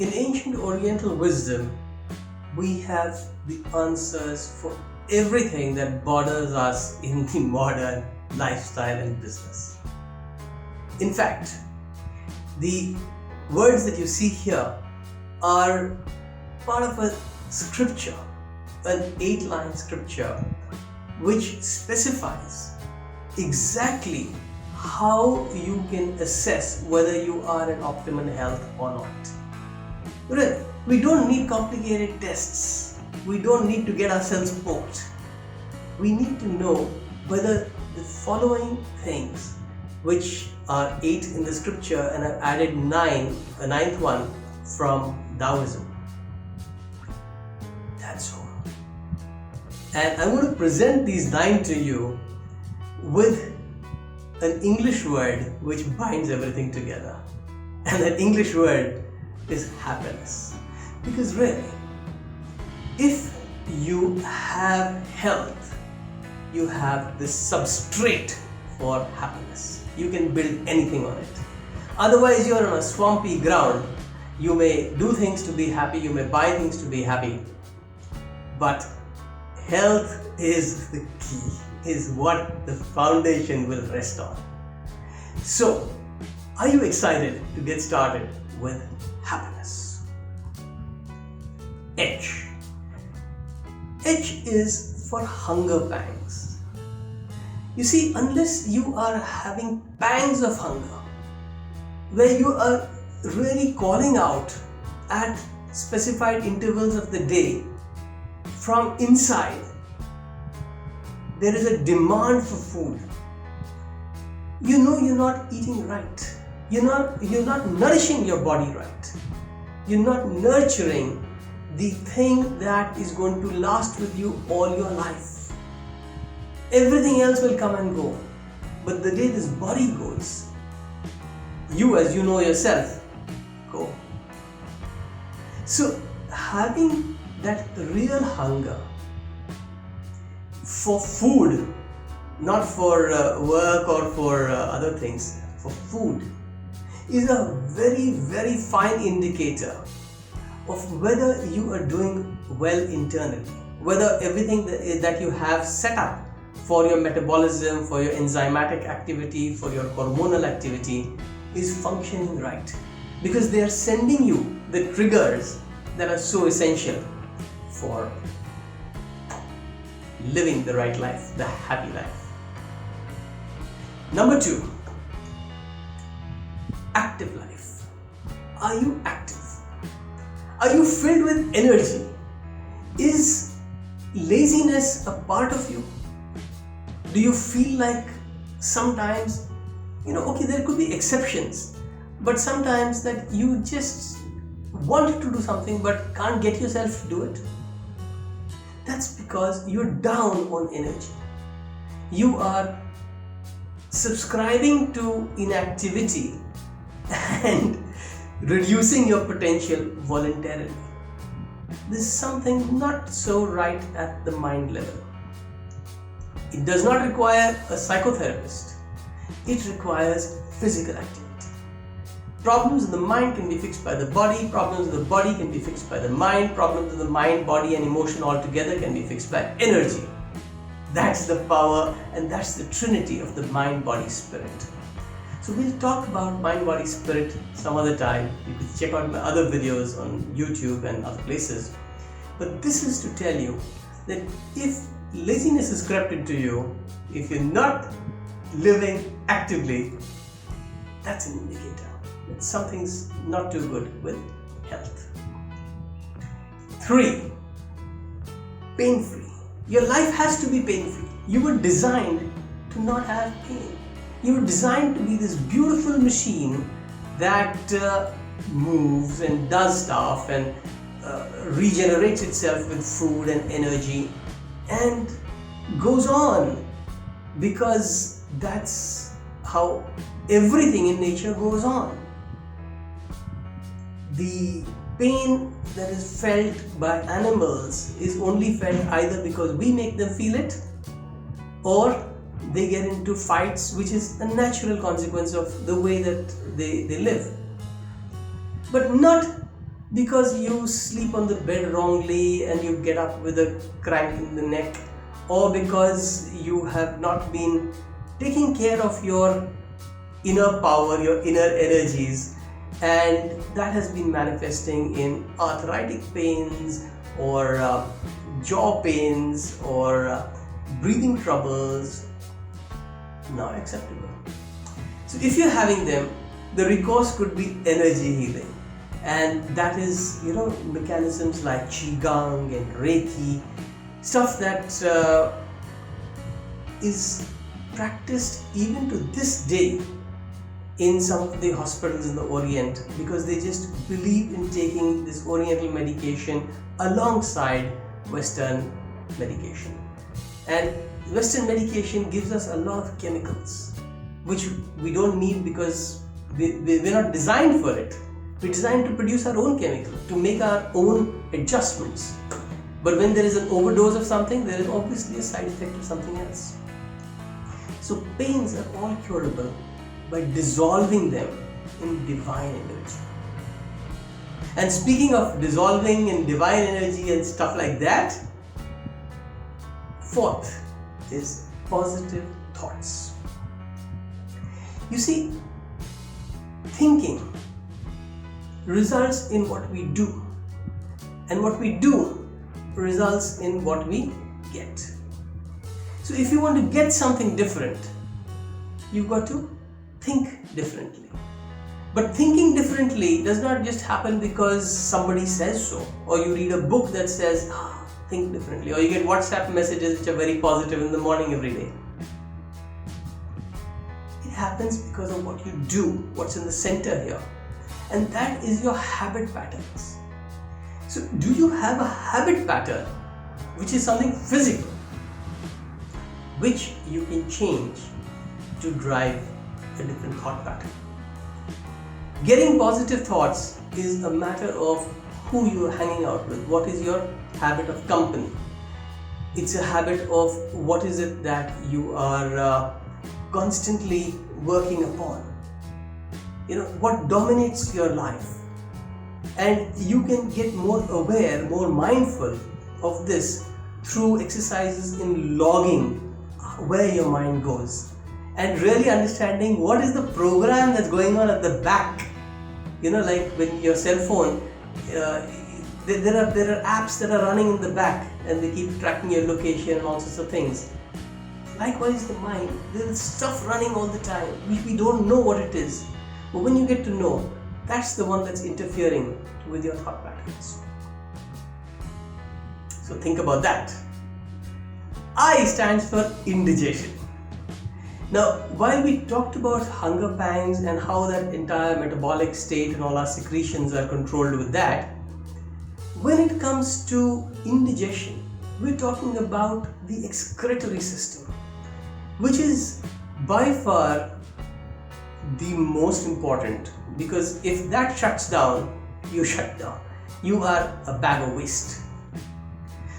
In ancient Oriental wisdom, we have the answers for everything that bothers us in the modern lifestyle and business. In fact, the words that you see here are part of a scripture, an 8-line scripture, which specifies exactly how you can assess whether you are in optimal health or not. Really, we don't need complicated tests. We don't need to get ourselves poked. We need to know whether the following things, which are 8 in the scripture, and I've added 9, a 9th one from Taoism. That's all. And I want to present these 9 to you with an English word which binds everything together. And that English word is happiness. Because really, if you have health, you have the substrate for happiness. You can build anything on it. Otherwise, you're on a swampy ground. You may do things to be happy, you may buy things to be happy, but health is the key, is what the foundation will rest on. So, are you excited to get started with happiness? H. H is for hunger pangs. You see, unless you are having pangs of hunger, where you are really calling out at specified intervals of the day from inside, there is a demand for food. You know you're not eating right. You're not nourishing your body right. You're not nurturing the thing that is going to last with you all your life. Everything else will come and go. But the day this body goes, you, as you know yourself, go. So having that real hunger for food, not for work or for other things, for food, is a very, very fine indicator of whether you are doing well internally, whether everything that you have set up for your metabolism, for your enzymatic activity, for your hormonal activity is functioning right, because they are sending you the triggers that are so essential for living the right life, the happy life. Number 2, active life. Are you active? Are you filled with energy? Is laziness a part of you? Do you feel like sometimes, okay, there could be exceptions, but sometimes that you just want to do something but can't get yourself to do it? That's because you're down on energy. You are subscribing to inactivity and reducing your potential voluntarily. There's something not so right at the mind level. It does not require a psychotherapist. It requires physical activity. Problems in the mind can be fixed by the body, problems in the body can be fixed by the mind, problems in the mind, body and emotion all together can be fixed by energy. That's the power and that's the trinity of the mind, body, spirit. So we'll talk about mind, body, spirit some other time. You can check out my other videos on YouTube and other places. But this is to tell you that if laziness has crept into you, if you're not living actively, that's an indicator that something's not too good with health. 3, pain-free. Your life has to be pain-free. You were designed to not have pain. You were designed to be this beautiful machine that moves and does stuff and regenerates itself with food and energy and goes on, because that's how everything in nature goes on. The pain that is felt by animals is only felt either because we make them feel it, or they get into fights, which is a natural consequence of the way that they live. But not because you sleep on the bed wrongly and you get up with a crank in the neck, or because you have not been taking care of your inner power, your inner energies, and that has been manifesting in arthritic pains or jaw pains or breathing troubles, not acceptable. So if you're having them, the recourse could be energy healing, and that is, mechanisms like qigong and reiki, stuff that is practiced even to this day in some of the hospitals in the Orient, because they just believe in taking this Oriental medication alongside Western medication. And Western medication gives us a lot of chemicals which we don't need, because we're not designed for it. We're designed to produce our own chemical, to make our own adjustments. But when there is an overdose of something, there is obviously a side effect of something else. So pains are all curable by dissolving them in divine energy. And speaking of dissolving in divine energy and stuff like that, fourth is positive thoughts. You see, thinking results in what we do, and what we do results in what we get. So if you want to get something different, you've got to think differently. But thinking differently does not just happen because somebody says so, or you read a book that says, think differently, or you get WhatsApp messages which are very positive in the morning every day. It happens because of what you do, what's in the center here, and that is your habit patterns. So do you have a habit pattern which is something physical, which you can change to drive a different thought pattern? Getting positive thoughts is a matter of who you are hanging out with. What is your habit of company? It's a habit of what is it that you are constantly working upon. What dominates your life. And you can get more aware, more mindful of this through exercises in logging where your mind goes, and really understanding what is the program that's going on at the back. Like when your cell phone, there are apps that are running in the back and they keep tracking your location and all sorts of things. Likewise, the mind, there is stuff running all the time which we don't know what it is. But when you get to know, that's the one that's interfering with your thought patterns. So think about that. I stands for indigestion. Now, while we talked about hunger pangs and how that entire metabolic state and all our secretions are controlled with that, when it comes to indigestion, we're talking about the excretory system, which is by far the most important, because if that shuts down, you shut down. You are a bag of waste.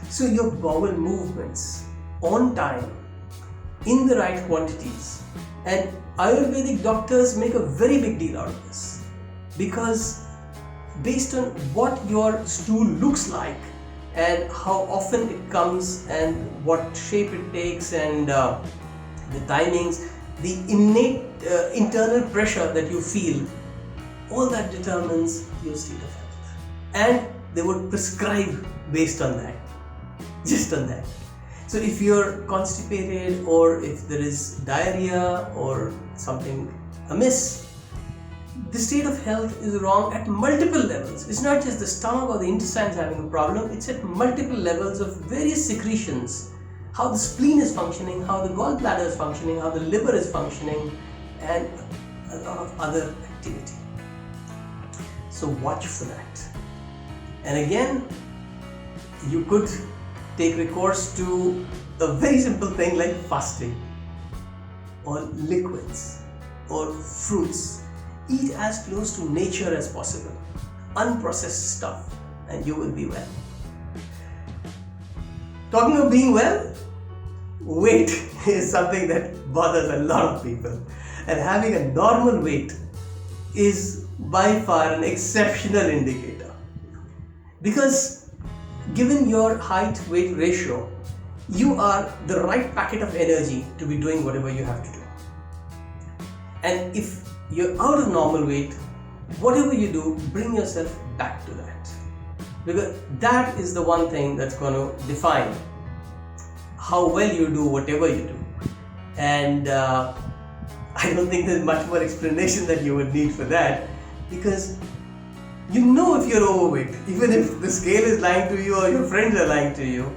So your bowel movements on time, in the right quantities, and Ayurvedic doctors make a very big deal out of this, because based on what your stool looks like and how often it comes and what shape it takes and the timings, the innate internal pressure that you feel, all that determines your state of health. And they would prescribe based on that, just on that. So if you're constipated, or if there is diarrhea or something amiss, the state of health is wrong at multiple levels. It's not just the stomach or the intestines having a problem, it's at multiple levels of various secretions. How the spleen is functioning, how the gallbladder is functioning, how the liver is functioning, and a lot of other activity. So watch for that. And again, you could take recourse to a very simple thing like fasting, or liquids, or fruits. Eat as close to nature as possible, unprocessed stuff, and you will be well. Talking of being well, weight is something that bothers a lot of people, and having a normal weight is by far an exceptional indicator. Because given your height-weight ratio, you are the right packet of energy to be doing whatever you have to do. And if you're out of normal weight, whatever you do, bring yourself back to that. Because that is the one thing that's going to define how well you do whatever you do. And I don't think there's much more explanation that you would need for that, because you know if you're overweight, even if the scale is lying to you or your friends are lying to you,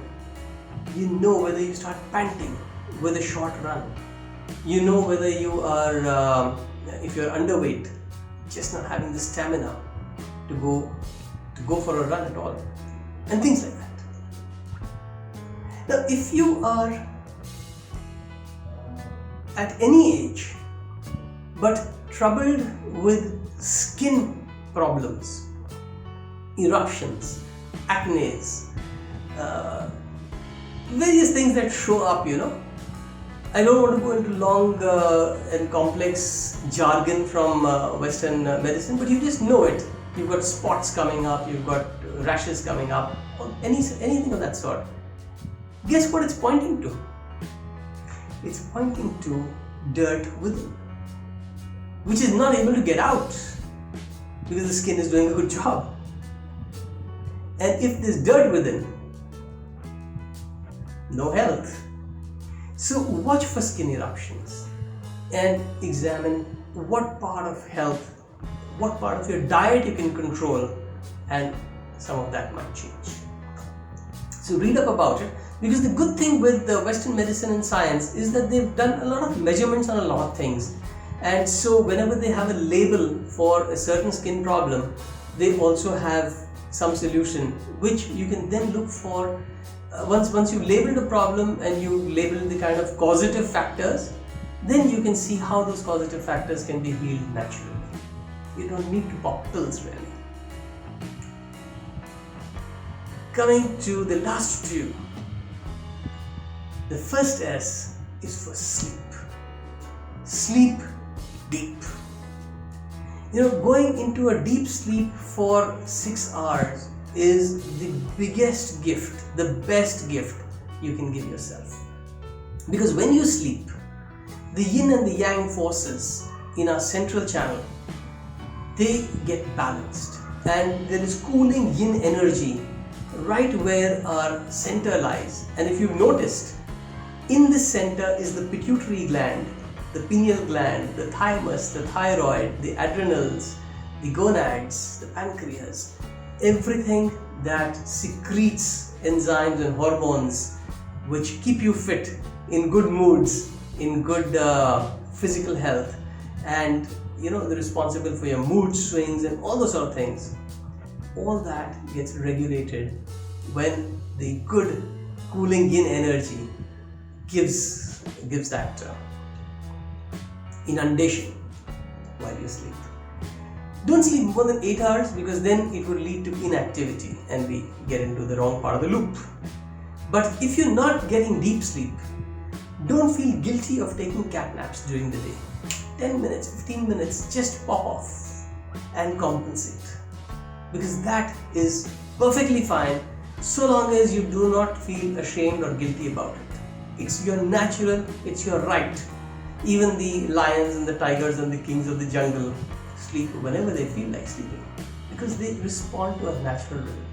you know whether you start panting with a short run. You know whether you are, if you're underweight, just not having the stamina to go for a run at all, and things like that. Now, if you are at any age but troubled with skin problems, eruptions, acnes, various things that show up, I don't want to go into long and complex jargon from Western medicine, but you just know it. You've got spots coming up, you've got rashes coming up, or anything of that sort. Guess what it's pointing to? It's pointing to dirt within, which is not able to get out because the skin is doing a good job. And if there's dirt within, no health. So watch for skin eruptions and examine what part of health, what part of your diet you can control, and some of that might change. So read up about it, because the good thing with the Western medicine and science is that they've done a lot of measurements on a lot of things. And so whenever they have a label for a certain skin problem, they also have some solution which you can then look for. Once you've labeled a problem and you label the kind of causative factors, then you can see how those causative factors can be healed naturally. You don't need to pop pills really. Coming to the last two. The first S is for sleep. Sleep deep. Going into a deep sleep for 6 hours is the biggest gift, the best gift you can give yourself. Because when you sleep, the yin and the yang forces in our central channel, they get balanced, and there is cooling yin energy right where our center lies. And if you've noticed, in this center is the pituitary gland, the pineal gland, the thymus, the thyroid, the adrenals, the gonads, the pancreas, everything that secretes enzymes and hormones which keep you fit, in good moods, in good physical health, and they're responsible for your mood swings and all those sort of things. All that gets regulated when the good cooling yin energy gives that inundation while you sleep. Don't sleep more than 8 hours, because then it would lead to inactivity and we get into the wrong part of the loop. But if you're not getting deep sleep, don't feel guilty of taking cat naps during the day. 10 minutes, 15 minutes, just pop off and compensate, because that is perfectly fine so long as you do not feel ashamed or guilty about it. It's your natural, it's your right. Even the lions and the tigers and the kings of the jungle sleep whenever they feel like sleeping, because they respond to a natural rhythm.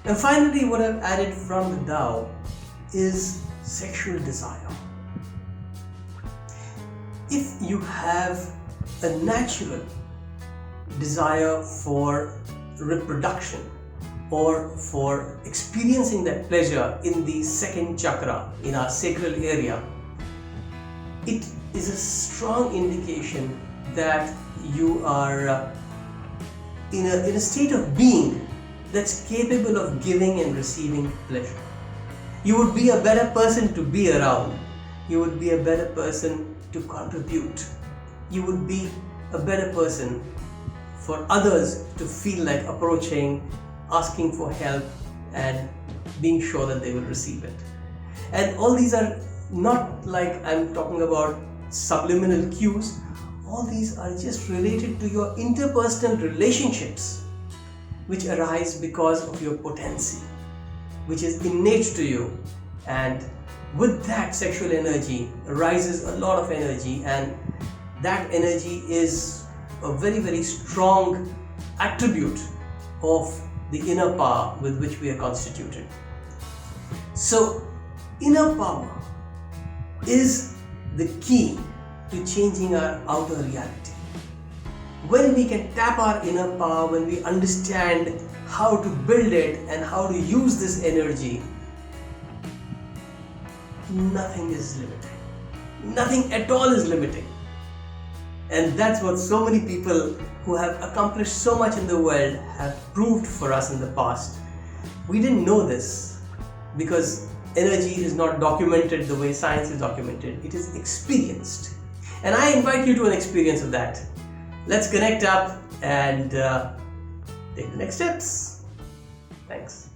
And finally, what I've added from the Tao is sexual desire. If you have a natural desire for reproduction or for experiencing that pleasure in the second chakra, in our sacral area, it is a strong indication that you are in a state of being that's capable of giving and receiving pleasure. You would be a better person to be around. You would be a better person to contribute. You would be a better person for others to feel like approaching, asking for help, and being sure that they will receive it. And all these are not like I'm talking about subliminal cues. All these are just related to your interpersonal relationships. which arise because of your potency, which is innate to you. And with that sexual energy arises a lot of energy, and that energy is a very, very strong attribute of the inner power with which we are constituted. So, inner power is the key to changing our outer reality. When we can tap our inner power, when we understand how to build it and how to use this energy, nothing is limiting. Nothing at all is limiting. And that's what so many people who have accomplished so much in the world have proved for us in the past. We didn't know this because energy is not documented the way science is documented. It is experienced. And I invite you to an experience of that. Let's connect up and take the next steps. Thanks.